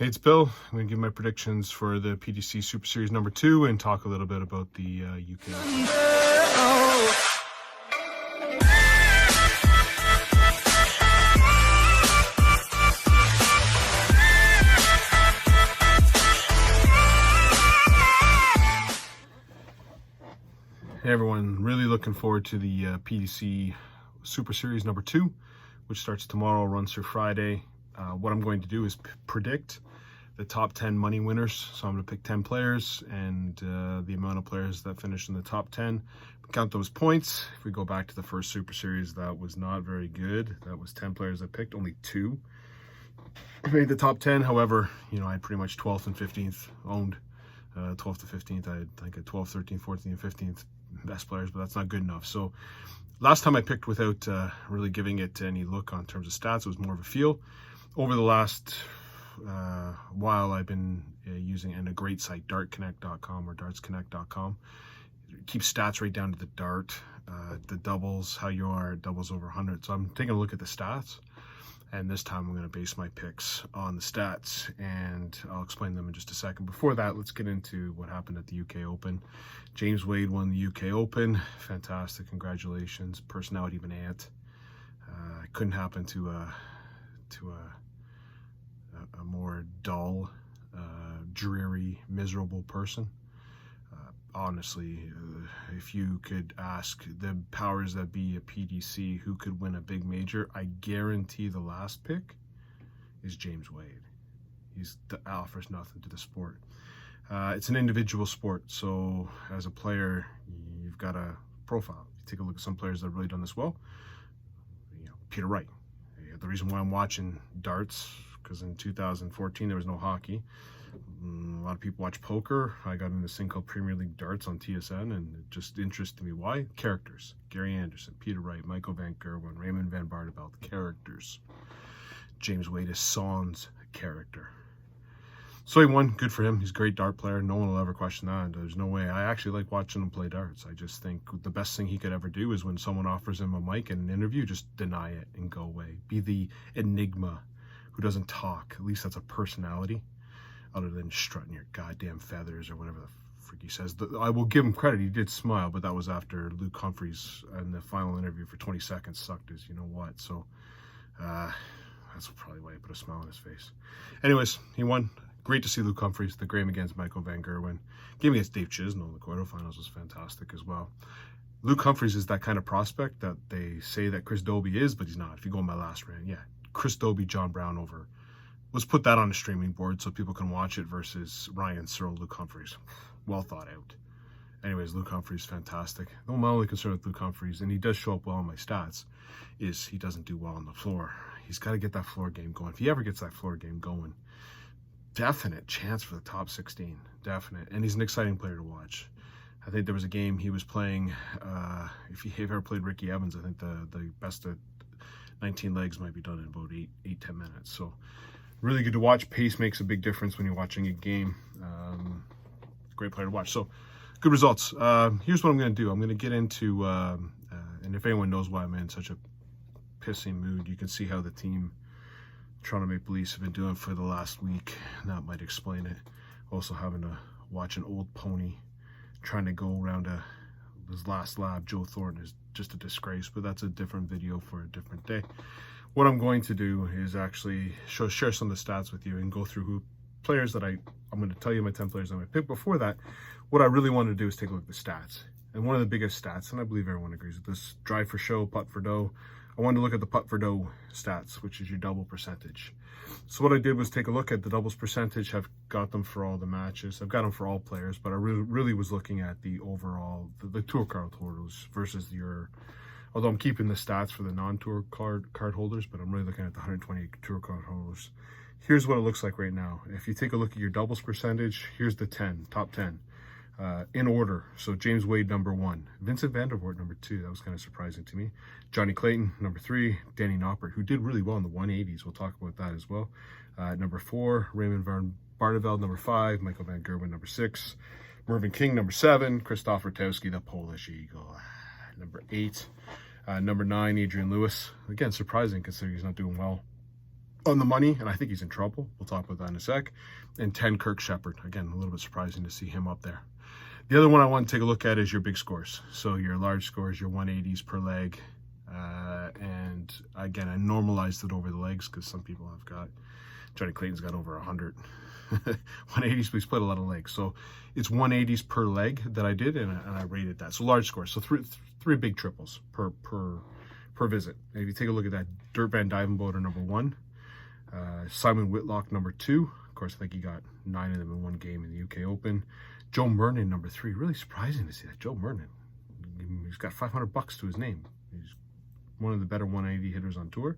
Hey, it's Bill. I'm going to give my predictions for the PDC Super Series number 2 and talk a little bit about the UK. Hey everyone, really looking forward to the PDC Super Series number 2, which starts tomorrow, runs through Friday. What I'm going to do is predict the top 10 money winners. So I'm going to pick 10 players and the amount of players that finish in the top 10. Count those points. If we go back to the first Super Series, that was not very good. That was 10 players I picked, only 2 made the top 10. However, I had pretty much 12th and 15th owned. 12th to 15th, I think at 12th, 13th, 14th, and 15th best players, but that's not good enough. So last time I picked without really giving it any look on terms of stats. It was more of a feel. Over the last while, I've been using a great site, dartconnect.com or dartsconnect.com. It keeps stats right down to the dart, the doubles, how you are at doubles over 100. So I'm taking a look at the stats, and this time I'm going to base my picks on the stats, and I'll explain them in just a second. Before that, let's get into what happened at the UK Open. James Wade won the UK Open. Fantastic. Congratulations. Personality of an ant. Couldn't happen to a more dull, dreary, miserable person. Honestly, if you could ask the powers that be at PDC who could win a big major, I guarantee the last pick is James Wade. He offers nothing to the sport. It's an individual sport, so as a player, you've got a profile. You take a look at some players that have really done this well. Peter Wright. The reason why I'm watching darts, because in 2014 there was no hockey. A lot of people watch poker. I got into this thing called Premier League Darts on TSN, and it just interested me. Why? Characters. Gary Anderson, Peter Wright, Michael Van Gerwen, Raymond Van Barneveld. Characters. James Wade is Son's character. So he won. Good for him. He's a great dart player. No one will ever question that. There's no way. I actually like watching him play darts. I just think the best thing he could ever do is when someone offers him a mic in an interview, just deny it and go away. Be the enigma who doesn't talk. At least that's a personality, other than strutting your goddamn feathers or whatever the frick he says. I will give him credit. He did smile, but that was after Luke Humphries in the final interview for 20 seconds sucked his you-know-what. So that's probably why he put a smile on his face. Anyways, he won. Great to see Luke Humphries. The game against Michael Van Gerwen. Game against Dave Chisnell in the quarterfinals was fantastic as well. Luke Humphries is that kind of prospect that they say that Chris Dobie is, but he's not. If you go on my last rant, yeah. Chris Dobie, John Brown over. Let's put that on a streaming board so people can watch it versus Ryan Searle, Luke Humphries. Well thought out. Anyways, Luke Humphries, fantastic. My only concern with Luke Humphries, and he does show up well in my stats, is he doesn't do well on the floor. He's got to get that floor game going. If he ever gets that floor game going, definite chance for the top 16. Definite. And he's an exciting player to watch. I think there was a game he was playing, if you've ever played Ricky Evans, I think the best of 19 legs might be done in about 8-10 minutes. So really good to watch. Pace makes a big difference when you're watching a game. Great player to watch. So good results. Here's what I'm going to do. I'm going to get into, and if anyone knows why I'm in such a pissing mood, you can see how the team Toronto Maple Leafs have been doing for the last week. That might explain it. Also having to watch an old pony trying to go around his last lap, Joe Thornton, is just a disgrace, but that's a different video for a different day. What I'm going to do is actually share some of the stats with you and go through players that I'm going to tell you my 10 players I'm going to pick. Before that, what I really want to do is take a look at the stats. And one of the biggest stats, and I believe everyone agrees with this, drive for show, putt for dough. I wanted to look at the putt for dough stats, which is your double percentage. So what I did was take a look at the doubles percentage. I've got them for all the matches. I've got them for all players, but I really was looking at the overall, the tour card holders versus although I'm keeping the stats for the non-tour card holders, but I'm really looking at the 128 tour card holders. Here's what it looks like right now. If you take a look at your doubles percentage, here's the top 10. In order. So James Wade, number 1. Vincent Vandervoort, number 2. That was kind of surprising to me. Johnny Clayton, number 3. Danny Knopper, who did really well in the 180s. We'll talk about that as well. Number 4. Raymond Van Barneveld, number 5. Michael Van Gerwen, number 6. Mervyn King, number 7. Krzysztof Rutowski, the Polish Eagle, number 8. Number 9, Adrian Lewis. Again, surprising considering he's not doing well on the money, and I think he's in trouble. We'll talk about that in a sec. And 10, Kirk Shepard. Again, a little bit surprising to see him up there. The other one I want to take a look at is your big scores. So your large scores, your 180s per leg. And again, I normalized it over the legs because some people have got, Johnny Clayton's got over 100. 180s, we split a lot of legs. So it's 180s per leg that I did, and I rated that. So large scores. So three big triples per visit. And if you take a look at that, Durant Vandenberg number 1. Simon Whitlock number 2. Of course, I think he got 9 of them in one game in the UK Open. Joe Murnan number 3. Really surprising to see that. Joe Murnan. He's got $500 to his name. He's one of the better 180 hitters on tour.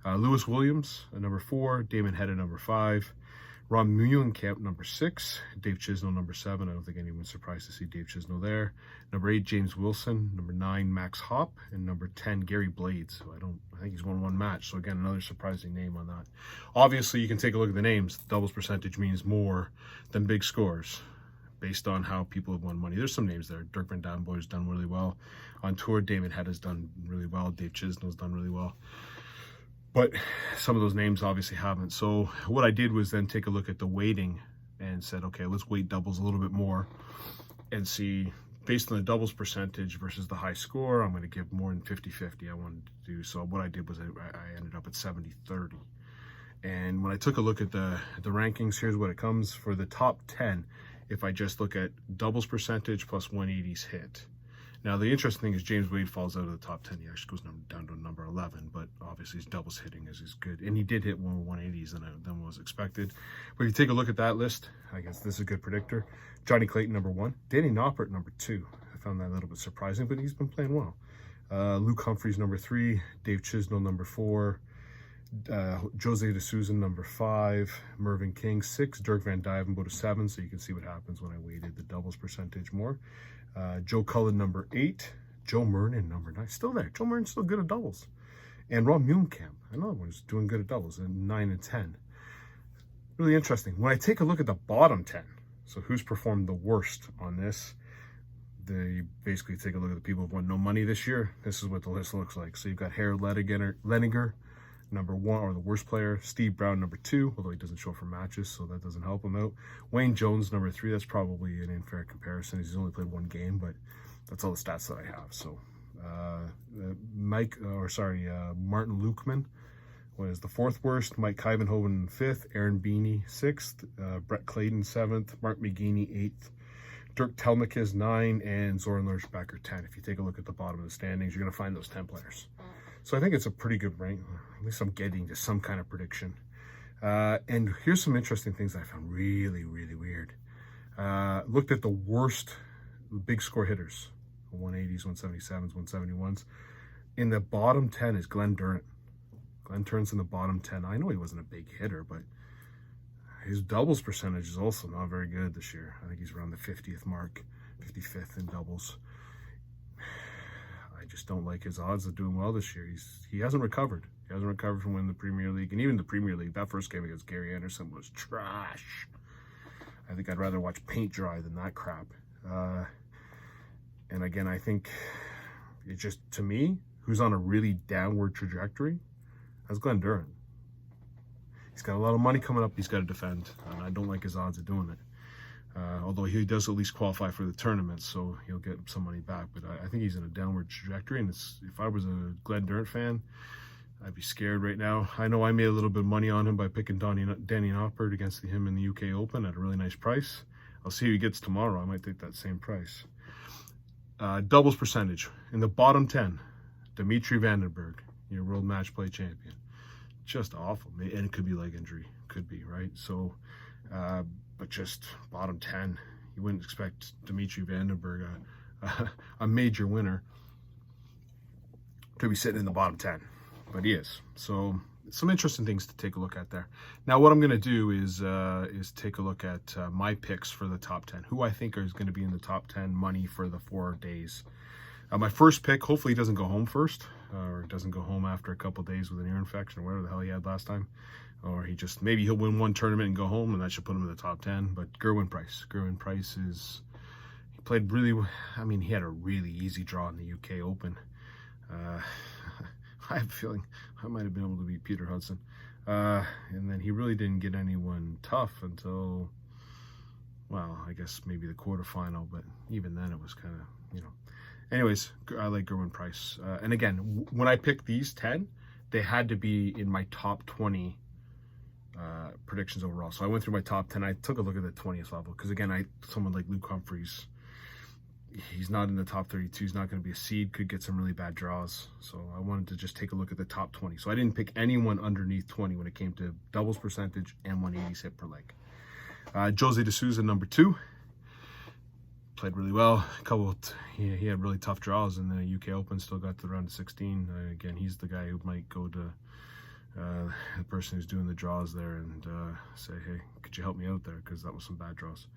Lewis Williams number 4. Damon Hitta number 5. Ron Muhlenkamp number 6. Dave Chisnell number 7. I don't think anyone's surprised to see Dave Chisnell there. Number 8, James Wilson. Number 9, Max Hopp. And number 10, Gary Blades. So I think he's won one match. So again, another surprising name on that. Obviously, you can take a look at the names. The doubles percentage means more than big scores based on how people have won money. There's some names there. Dirk Van Damboy has done really well. On tour, Damon Hitta has done really well. Dave Chisnell's done really well. But some of those names obviously haven't. So what I did was then take a look at the weighting and said, okay, let's weight doubles a little bit more and see, based on the doubles percentage versus the high score, I'm going to give more than 50-50 I wanted to do. So what I did was I ended up at 70-30. And when I took a look at the rankings, here's what it comes for the top 10. If I just look at doubles percentage plus 180s hit. Now, the interesting thing is James Wade falls out of the top 10. He actually goes down to number 11, but obviously his doubles hitting is good. And he did hit more 180s than was expected. But if you take a look at that list, I guess this is a good predictor. Johnny Clayton, number 1. Danny Knopper, number 2. I found that a little bit surprising, but he's been playing well. Luke Humphreys, number 3. Dave Chisnell, number 4. Jose D'Souza, number 5. Mervyn King, 6. Dirk Van Dijvenbode, 7. So you can see what happens when I weighted the doubles percentage more. Joe Cullen, number 8. Joe Murnan, number 9. Still there. Joe Murnan's still good at doubles. And Ron Muhlenkamp, another one who's doing good at doubles, at 9 and 10. Really interesting. When I take a look at the bottom 10, so who's performed the worst on this, they basically take a look at the people who've won no money this year. This is what the list looks like. So you've got Harold Leniger, number 1, or the worst player. Steve Brown, number 2, although he doesn't show for matches, so that doesn't help him out. Wayne Jones, number 3. That's probably an unfair comparison. He's only played one game, but that's all the stats that I have. So Martin Lukeman was the 4th worst. Mike Kyvenhoven, 5th. Aaron Beanie, 6th. Brett Clayton, 7th. Mark McGeaney, 8th. Dirk Telmakis, 9. And Zoran Lerchbacher, 10. If you take a look at the bottom of the standings, you're going to find those 10 players. So I think it's a pretty good rank. At least I'm getting to some kind of prediction. And here's some interesting things I found really, really weird. Looked at the worst big score hitters. 180s, 177s, 171s. In the bottom 10 is Glenn Durant. Glenn Durant's in the bottom 10. I know he wasn't a big hitter, but his doubles percentage is also not very good this year. I think he's around the 50th mark, 55th in doubles. I just don't like his odds of doing well this year. He hasn't recovered. He hasn't recovered from winning the Premier League. And even the Premier League, that first game against Gary Anderson was trash. I think I'd rather watch paint dry than that crap. And again, I think it just, to me, who's on a really downward trajectory, that's Glenn Durant. He's got a lot of money coming up he's got to defend, and I don't like his odds of doing it. Although he does at least qualify for the tournament, so he'll get some money back. But I think he's in a downward trajectory, and if I was a Glenn Durant fan, I'd be scared right now. I know I made a little bit of money on him by picking Danny Knopper against him in the UK Open at a really nice price. I'll see who he gets tomorrow. I might take that same price. Doubles percentage. In the bottom 10, Dimitri Vandenberg, your world match play champion. Just awful. And it could be leg injury. Could be, right? So, but just bottom 10. You wouldn't expect Dimitri Vandenberg, a major winner, to be sitting in the bottom 10. But he is. So some interesting things to take a look at there. Now, what I'm going to do is take a look at my picks for the top 10. Who I think is going to be in the top 10 money for the 4 days. My first pick, hopefully he doesn't go home first, or doesn't go home after a couple days with an ear infection or whatever the hell he had last time. Or maybe he'll win one tournament and go home, and that should put him in the top 10. But Gerwyn Price. Gerwyn Price he played really, he had a really easy draw in the UK Open. I have a feeling I might have been able to beat Peter Hudson. And then he really didn't get anyone tough until, well, I guess maybe the quarterfinal, but even then it was kind of, you know. Anyways, I like Gerwin Price. And again, when I picked these 10, they had to be in my top 20 predictions overall. So I went through my top 10. I took a look at the 20th level because, again, someone like Luke Humphries, he's not in the top 32. He's not going to be a seed. Could get some really bad draws. So I wanted to just take a look at the top 20. So I didn't pick anyone underneath 20 when it came to doubles percentage and 180s hit per leg. Jose De Souza, number 2. Played really well. He had really tough draws in the UK Open. Still got to the round of 16. Again, he's the guy who might go to the person who's doing the draws there and say, hey, could you help me out there? Because that was some bad draws.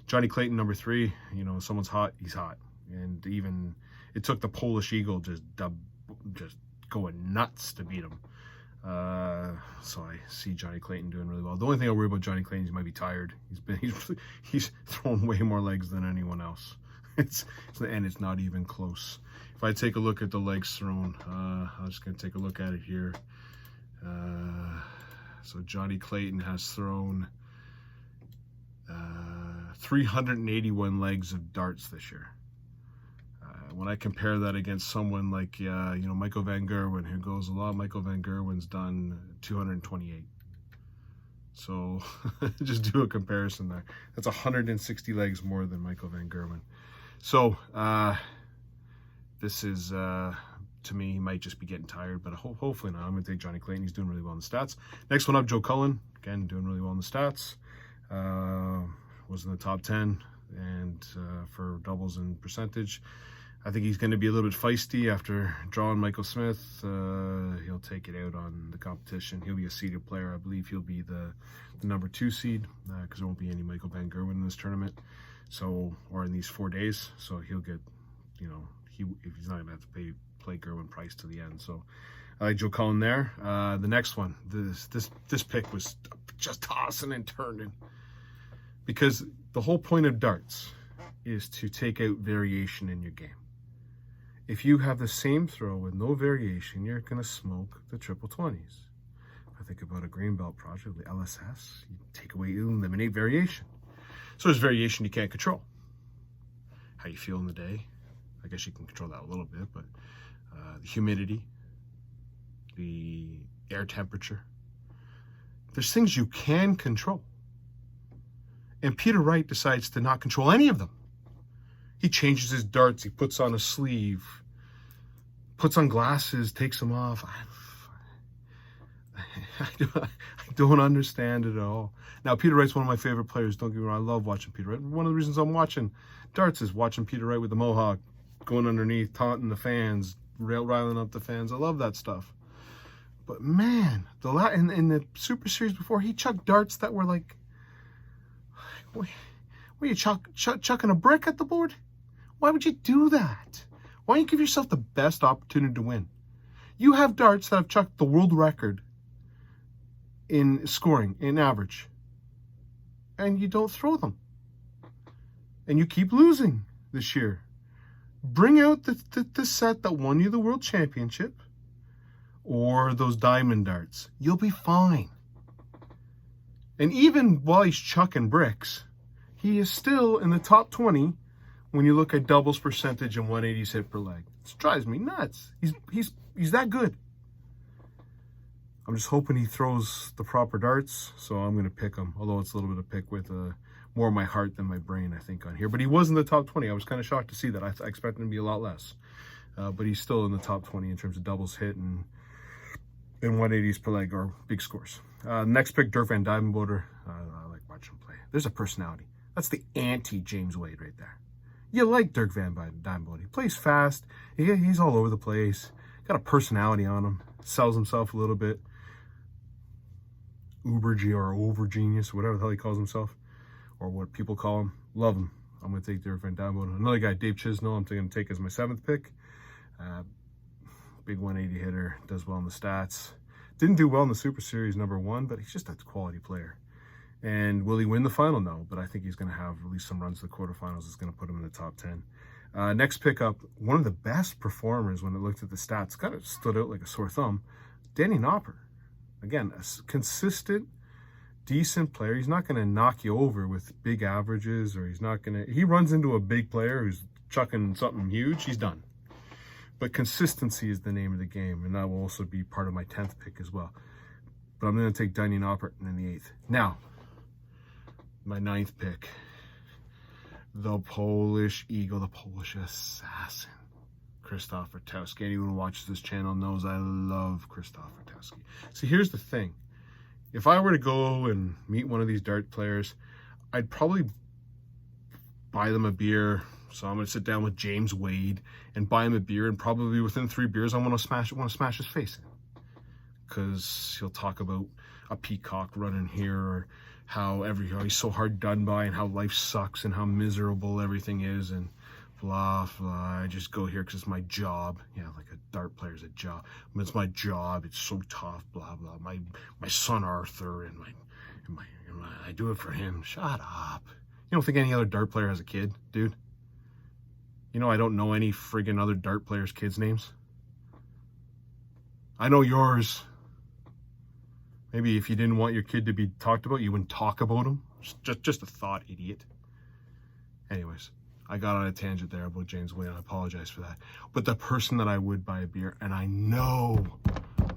Johnny Clayton, number 3. You know, someone's hot, he's hot. And even it took the Polish Eagle just going nuts to beat him. So I see Johnny Clayton doing really well. The only thing I worry about Johnny Clayton is he might be tired. He's thrown way more legs than anyone else. And it's not even close. If I take a look at the legs thrown, I'm just going to take a look at it here. So Johnny Clayton has thrown 381 legs of darts this year. When I compare that against someone like, Michael Van Gerwen, who goes a lot, Michael Van Gerwen's done 228. So just do a comparison there. That's 160 legs more than Michael Van Gerwen. So this is, to me, he might just be getting tired, but hopefully not. I'm going to take Johnny Clayton. He's doing really well in the stats. Next one up, Joe Cullen. Again, doing really well in the stats. Was in the top 10 and for doubles and percentage. I think he's going to be a little bit feisty after drawing Michael Smith. He'll take it out on the competition. He'll be a seeded player. I believe he'll be the number 2 seed because there won't be any Michael Van Gerwen in this tournament. So, or in these 4 days. So he'll get, if he's not going to have to play Gerwin Price to the end. So I like Joe Cullen there. The next one, this pick was just tossing and turning because the whole point of darts is to take out variation in your game. If you have the same throw with no variation, you're going to smoke the triple 20s. I think about a green belt project, the LSS, you take away, you eliminate variation. So there's variation you can't control. How you feel in the day, I guess you can control that a little bit, but the humidity, the air temperature, there's things you can control. And Peter Wright decides to not control any of them. He changes his darts, he puts on a sleeve, puts on glasses, takes them off. I don't understand it at all. Now, Peter Wright's one of my favorite players. Don't get me wrong, I love watching Peter Wright. One of the reasons I'm watching darts is watching Peter Wright with the mohawk, going underneath, taunting the fans, riling up the fans. I love that stuff. But man, in the Super Series before, he chucked darts that were like, were you chucking a brick at the board? Why would you do that? Why don't you give yourself the best opportunity to win? You have darts that have chucked the world record in scoring, in average, and you don't throw them. And you keep losing this year. Bring out the set that won you the world championship or those diamond darts. You'll be fine. And even while he's chucking bricks, he is still in the top 20 when you look at doubles percentage and 180s hit per leg. It drives me nuts. He's that good. I'm just hoping he throws the proper darts, so I'm going to pick him. Although it's a little bit of pick with more of my heart than my brain, I think, on here. But he was in the top 20. I was kind of shocked to see that. I expected him to be a lot less. But he's still in the top 20 in terms of doubles hit and 180s per leg, or big scores. Next pick, Dirk Van Dijvenbode. I like watching him play. There's a personality. That's the anti-James Wade right there. You like Dirk Van Dijvenbode. He plays fast. He's all over the place. Got a personality on him. Sells himself a little bit. Over genius, whatever the hell he calls himself, or what people call him. Love him. I'm going to take Dirk Van Dijvenbode. Another guy, Dave Chisnell, I'm going to take as my 7th pick. Big 180 hitter, does well in the stats. Didn't do well in the Super Series #1, but he's just a quality player. And will he win the final? No, but I think he's going to have at least some runs to the quarterfinals. It's going to put him in the top 10. Next pickup, one of the best performers when I looked at the stats, kind of stood out like a sore thumb, Danny Knopper. Again, consistent, decent player. He's not going to knock you over with big averages, or he's not going to... He runs into a big player who's chucking something huge, he's done. But consistency is the name of the game, and that will also be part of my 10th pick as well. But I'm going to take Knopper in the 8th. Now, my 9th pick, the Polish Eagle, the Polish Assassin, Krzysztof Rutkowski. Anyone who watches this channel knows I love Krzysztof Rutkowski. See, here's the thing. If I were to go and meet one of these dart players, I'd probably buy them a beer. So I'm going to sit down with James Wade and buy him a beer, and probably within 3 beers, I want to smash his face in. Because he'll talk about a peacock running here, or how he's so hard done by, and how life sucks, and how miserable everything is, and blah, blah. I just go here because it's my job. Yeah, like a dart player's a job. But it's my job. It's so tough, blah, blah. My son Arthur, and I do it for him. Shut up. You don't think any other dart player has a kid, dude? You know I don't know any friggin' other dart players' kids' names. I know yours. Maybe if you didn't want your kid to be talked about, you wouldn't talk about him. Just a thought, idiot. Anyways, I got on a tangent there about James Wade. I apologize for that. But the person that I would buy a beer, and I know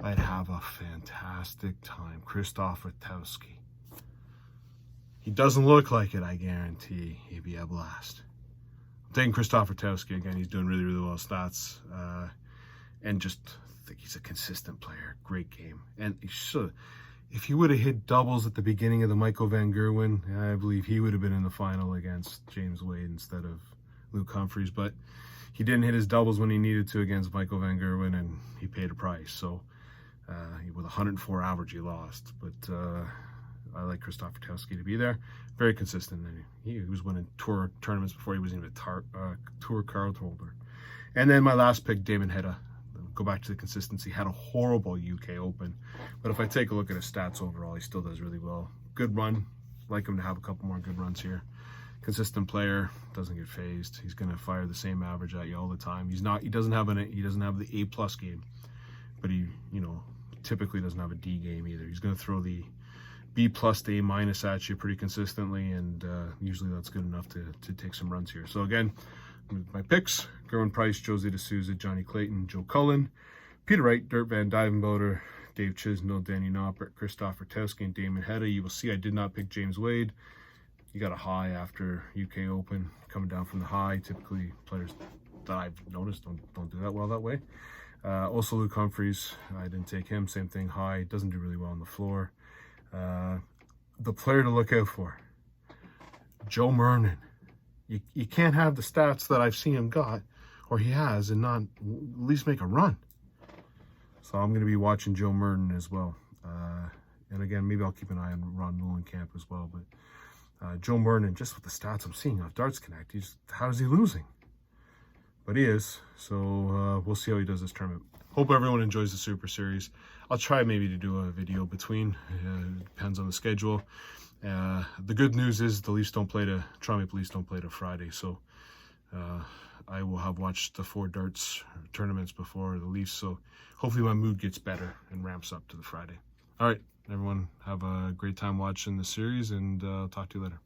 I'd have a fantastic time, Krzysztof Rutkowski. He doesn't look like it, I guarantee. He'd be a blast. I'm taking Krzysztof Rutkowski again. He's doing really, really well stats, and just think he's a consistent player. Great game, and he should. If he would have hit doubles at the beginning of the Michael Van Gerwen, I believe he would have been in the final against James Wade instead of Luke Humphries. But he didn't hit his doubles when he needed to against Michael Van Gerwen, and he paid a price. So with 104 average, he lost. But I like Krzysztof Rutkowski to be there. Very consistent. He was winning tour tournaments before he was even a tour card holder. And then my last pick, Damon Hitta. Go back to the consistency. Had a horrible UK Open. But if I take a look at his stats overall, he still does really well. Good run. Like him to have a couple more good runs here. Consistent player. Doesn't get phased. He's going to fire the same average at you all the time. He doesn't have the A+ game. But he, typically doesn't have a D game either. He's going to throw the B+ to A- at you pretty consistently, and usually that's good enough to take some runs here. So again, my picks: Gerwin Price, Jose D'Souza, Johnny Clayton, Joe Cullen, Peter Wright, Dirk Van Dijvenbode, Dave Chisnell, Danny Knopper, Krzysztof Rutkowski, and Damon Hitta. You will see I did not pick James Wade. He got a high after UK Open, coming down from the high. Typically, players that I've noticed don't do that well that way. Also, Luke Humphries, I didn't take him. Same thing, high. Doesn't do really well on the floor. The player to look out for, Joe Murnan. You can't have the stats that I've seen him got, or he has, and not at least make a run. So I'm going to be watching Joe Murnan as well. And again, maybe I'll keep an eye on Ron Nolenkamp as well. But Joe Murnan, just with the stats I'm seeing off Darts Connect, how is he losing? But he is. So we'll see how he does this tournament. Hope everyone enjoys the Super Series. I'll try maybe to do a video between. Depends on the schedule. The good news is the Leafs don't play Toronto Maple Leafs don't play to Friday, so I will have watched the 4 darts tournaments before the Leafs, so hopefully my mood gets better and ramps up to the Friday. All right, everyone, have a great time watching the series, and I'll talk to you later.